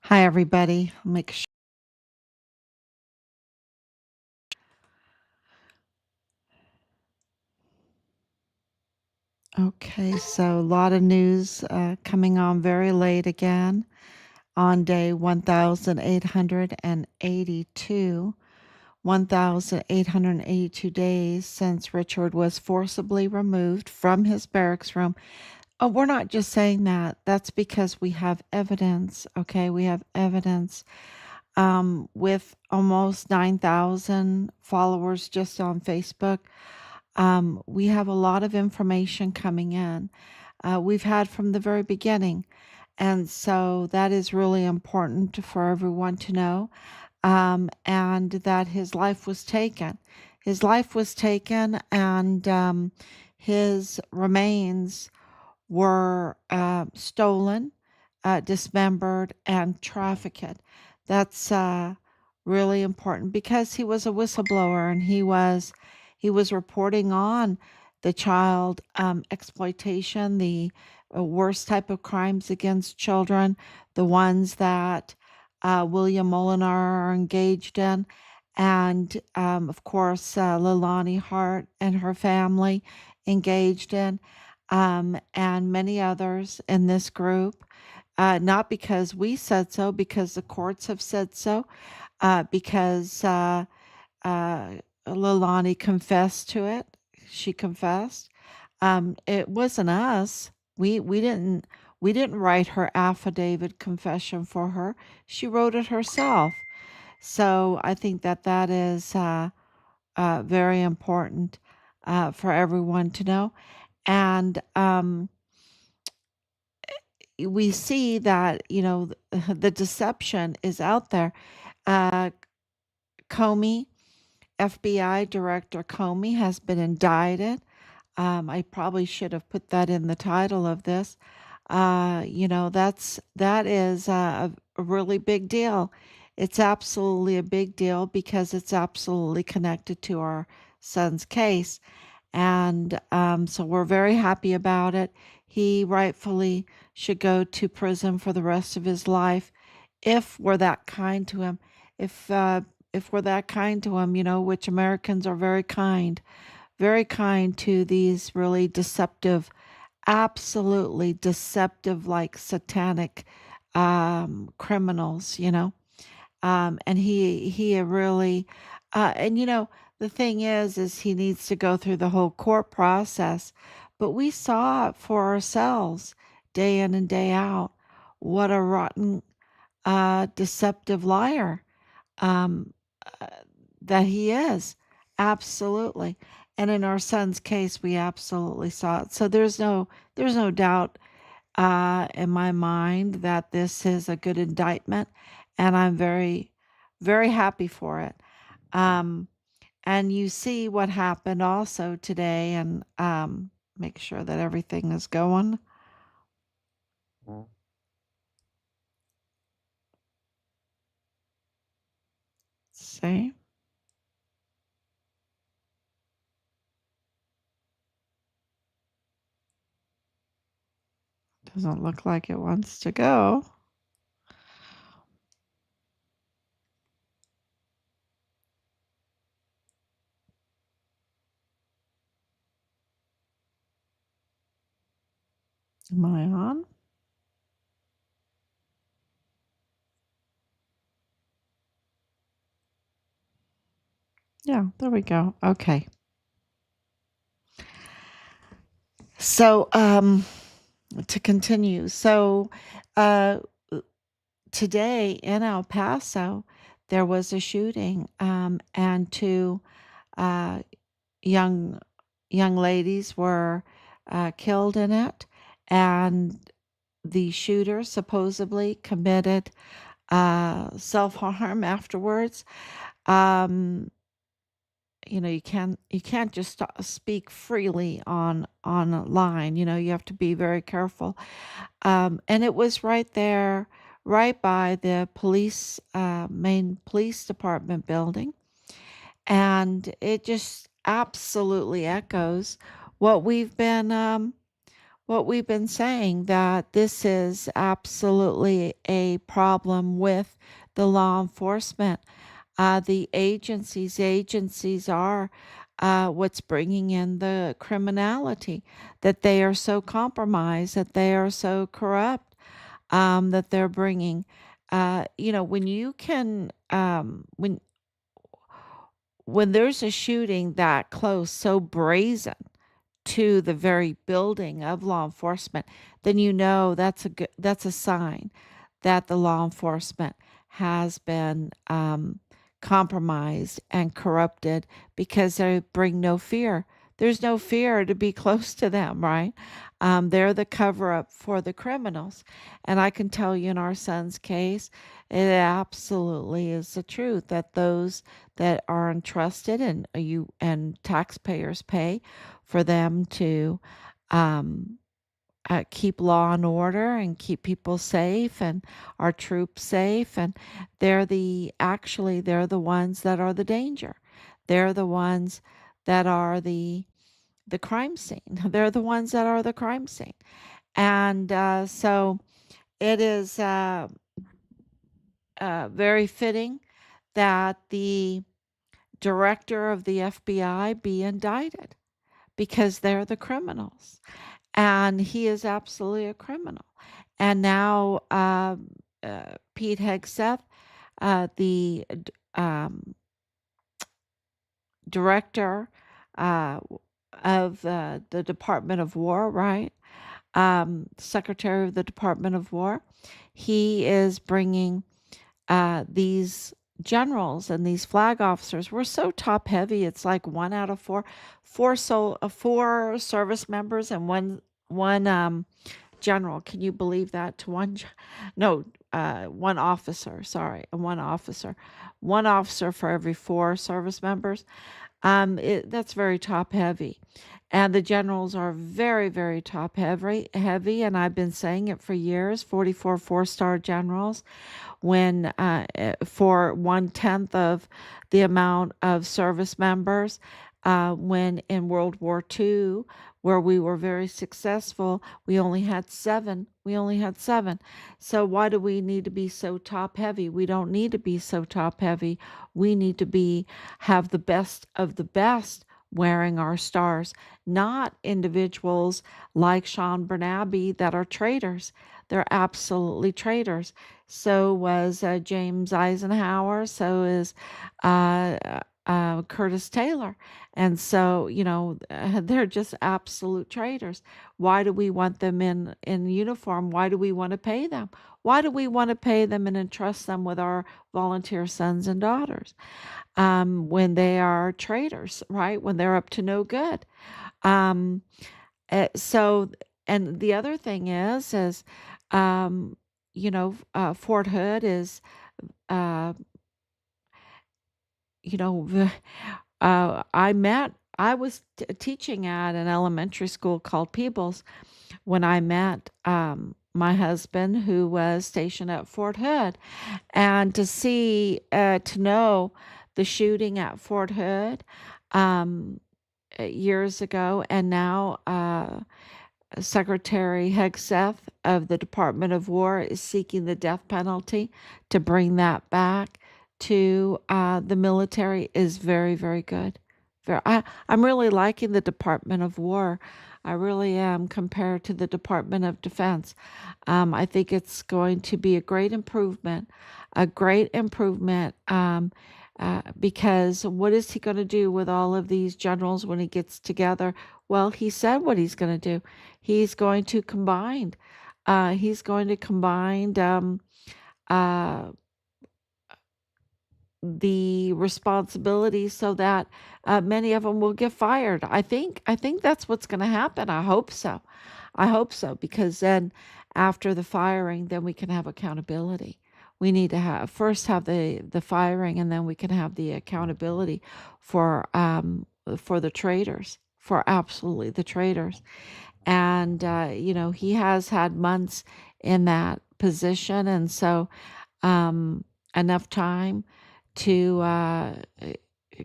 Hi, everybody. I'll make sure. Okay, so a lot of news coming on very late again on day 1882. 1882 days since Richard was forcibly removed from his barracks room. Oh, we're not just saying that. That's because we have evidence. Okay, we have evidence. With almost 9,000 followers just on Facebook. We have a lot of information coming in. We've had from the very beginning. And so that is really important for everyone to know. And that his life was taken. His life was taken, and his remains were stolen, dismembered, and trafficked. That's really important because he was a whistleblower, and he was reporting on the child exploitation, the worst type of crimes against children, the ones that William Molinar are engaged in, and of course Lilani Hart and her family engaged in, and many others in this group. Not because we said so, because the courts have said so, because uh, Lilani confessed to it. She confessed. It wasn't us. We didn't write her affidavit confession for her. She wrote it herself. So I think that that is very important for everyone to know. And we see that, the deception is out there. Uh, Comey, FBI Director Comey, has been indicted. I probably should have put that in the title of this. That is a really big deal. It's absolutely a big deal because it's absolutely connected to our son's case. And so we're very happy about it. He rightfully should go to prison for the rest of his life if we're that kind to him. If uh, if we're that kind to him, which Americans are very kind to these really deceptive, absolutely deceptive, like satanic criminals. And he really, and the thing is he needs to go through the whole court process. But we saw it for ourselves, day in and day out, what a rotten, deceptive liar um, uh, that he is. Absolutely. And in our son's case, we absolutely saw it. So there's no doubt in my mind that this is a good indictment, and I'm very, very happy for it. Um, and you see what happened also today, and make sure that everything is going. See, doesn't look like it wants to go. Am I on? Yeah, there we go. Okay. So, to continue. So, uh, today in El Paso, there was a shooting, and two uh, young young ladies were killed in it, and the shooter supposedly committed self harm afterwards. Um, you can't just speak freely on a line. You have to be very careful. And it was right there, right by the main police department building. And it just absolutely echoes what we've been what we've been saying, that this is absolutely a problem with the law enforcement. The agencies are what's bringing in the criminality, that they are so compromised, that they are so corrupt, that they're bringing. When you can, when there's a shooting that close, so brazen, to the very building of law enforcement, then that's a sign that the law enforcement has been compromised and corrupted, because they bring no fear. There's no fear to be close to them, right? They're the cover up for the criminals. And I can tell you, in our son's case, it absolutely is the truth that those that are entrusted, and taxpayers pay for them to um, keep law and order and keep people safe and our troops safe. And they're the ones that are the danger. They're the ones that are the crime scene. They're the ones that are the crime scene. And so it is very fitting that the director of the FBI be indicted, because they're the criminals. And he is absolutely a criminal. And now Pete Hegseth, the um, director uh, of the Department of War, right? Secretary of the Department of War, he is bringing these generals and these flag officers were so top heavy. It's like one out of four service members and one general. Can you believe that? To one, no, one officer. Sorry, one officer for every four service members. That's very top heavy. And the generals are very, very top heavy. And I've been saying it for years. 44 four-star generals, when for 1/10 of the amount of service members. When in World War II, where we were very successful, we only had seven. So why do we need to be so top heavy? We don't need to be so top heavy. We need to have the best of the best wearing our stars, not individuals like Sean Bernabe that are traitors. They're absolutely traitors. So was James Eisenhower. So is uh, Curtis Taylor. And so, they're just absolute traitors. Why do we want them in uniform? Why do we want to pay them? Why do we want to pay them and entrust them with our volunteer sons and daughters, when they are traitors, right? When they're up to no good. Um, so, and the other thing is, um, Fort Hood is, uh, you know, I was teaching at an elementary school called Peebles when I met my husband, who was stationed at Fort Hood. And to know the shooting at Fort Hood um, years ago, and now Secretary Hegseth of the Department of War is seeking the death penalty to bring that back to the military, is very, very good. I'm really liking the Department of War. I really am, compared to the Department of Defense. I think it's going to be a great improvement, because what is he going to do with all of these generals when he gets together? Well, he said what he's going to do. He's going to combine. He's going to combine uh, the responsibility, so that many of them will get fired. I think that's what's going to happen. I hope so. Because then, after the firing, then we can have accountability. We need to have the firing, and then we can have the accountability for the traitors, for absolutely the traitors. And he has had months in that position, and so enough time to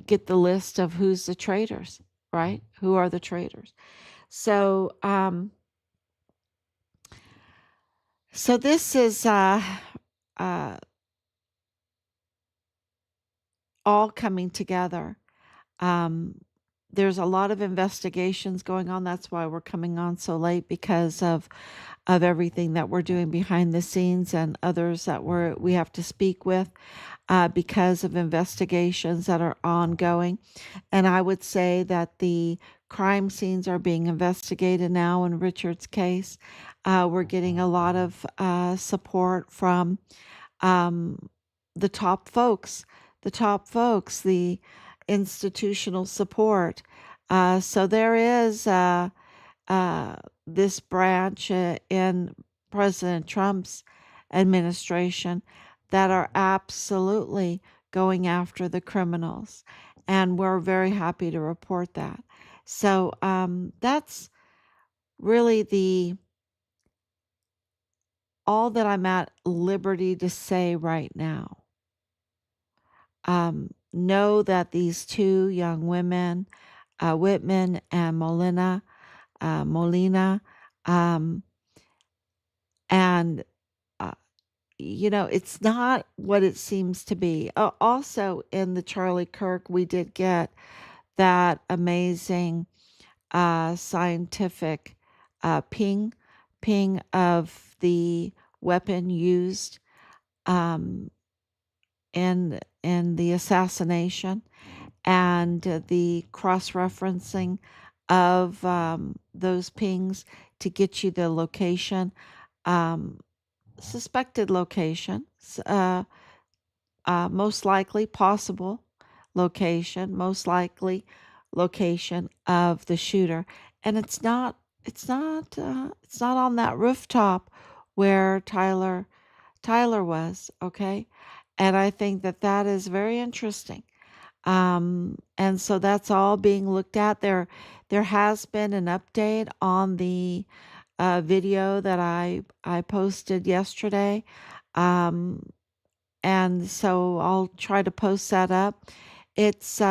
get the list of who's the traitors, right? Who are the traitors? So So this is uh, all coming together. Um, there's a lot of investigations going on. That's why we're coming on so late, because of everything that we're doing behind the scenes, and others that we have to speak with because of investigations that are ongoing. And I would say that the crime scenes are being investigated now in Richard's case. We're getting a lot of support from um, the top folks, the institutional support. So there is this branch in President Trump's administration that are absolutely going after the criminals. And we're very happy to report that. So that's really the all that I'm at liberty to say right now. Know that these two young women, Whitman and Molina, um, and uh, it's not what it seems to be. Also, in the Charlie Kirk, we did get that amazing scientific ping of the weapon used um, in the assassination, and the cross-referencing of those pings to get you the location, um, suspected location, most likely possible location, most likely location of the shooter. And it's not on that rooftop where Tyler was, okay? And I think that that is very interesting. And so that's all being looked at. There has been an update on the video that I posted yesterday. Um, and so I'll try to post that up. It's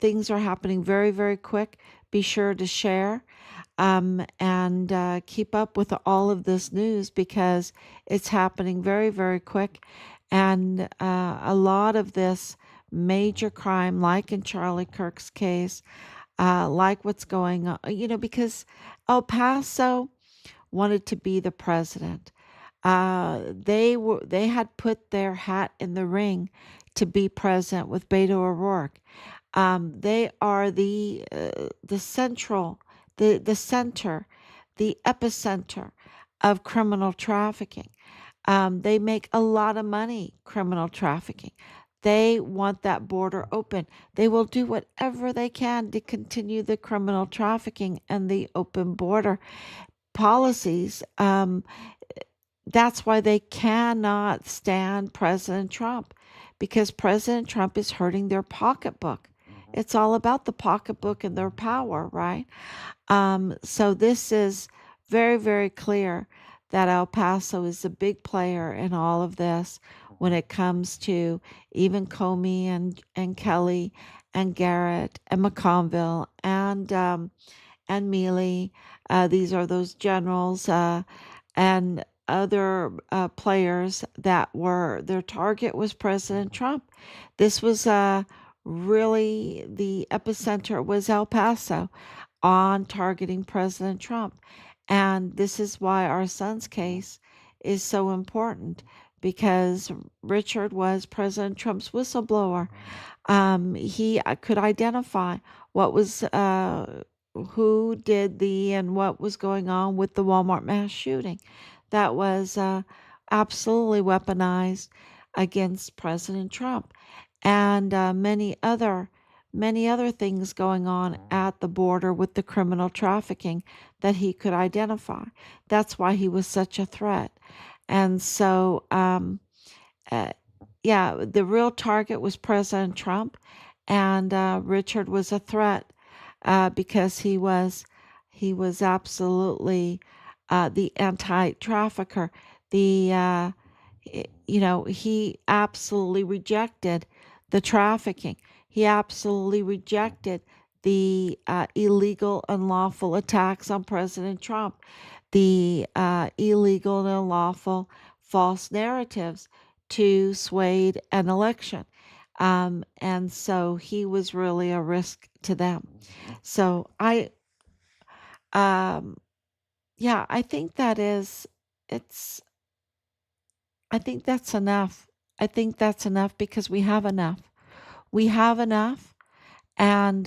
things are happening very, very quick. Be sure to share and keep up with all of this news, because it's happening very, very quick. And a lot of this major crime, like in Charlie Kirk's case, like what's going on, because El Paso wanted to be the president. They had put their hat in the ring to be president with Beto O'Rourke. They are the central, the center, the epicenter of criminal trafficking. They make a lot of money criminal trafficking. They want that border open. They will do whatever they can to continue the criminal trafficking and the open border policies. That's why they cannot stand President Trump, because President Trump is hurting their pocketbook. It's all about the pocketbook and their power, right? So this is very, very clear that El Paso is a big player in all of this when it comes to even Comey and Kelly and Garrett and McConville and Mealy. These are those generals and other players that were their target was President Trump. This was really the epicenter was El Paso on targeting President Trump. And this is why our son's case is so important, because Richard was President Trump's whistleblower. He could identify what was who did the and what was going on with the Walmart mass shooting that was absolutely weaponized against President Trump, and many other things going on at the border with the criminal trafficking that he could identify. That's why he was such a threat. And so uh, yeah, the real target was President Trump, and Richard was a threat because he was absolutely the anti-trafficker. The he absolutely rejected the trafficking. He absolutely rejected the illegal, unlawful attacks on President Trump. the illegal and unlawful false narratives to sway an election. And so he was really a risk to them. So um, yeah, I think it's, I think that's enough. I think that's enough because we have enough. We have enough, and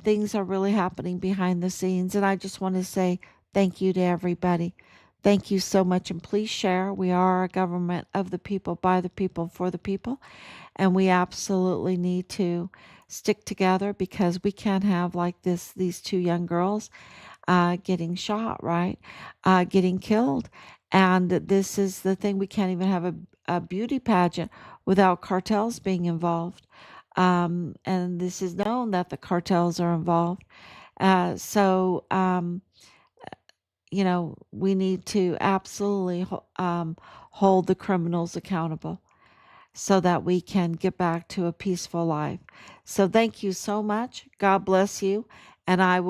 things are really happening behind the scenes. And I just want to say thank you to everybody. Thank you so much, and please share. We are a government of the people, by the people, for the people, and we absolutely need to stick together because we can't have like this these two young girls getting shot, right? Getting killed. And this is the thing, we can't even have a beauty pageant without cartels being involved. And this is known that the cartels are involved. So, we need to absolutely hold the criminals accountable so that we can get back to a peaceful life. So, thank you so much. God bless you. And I will.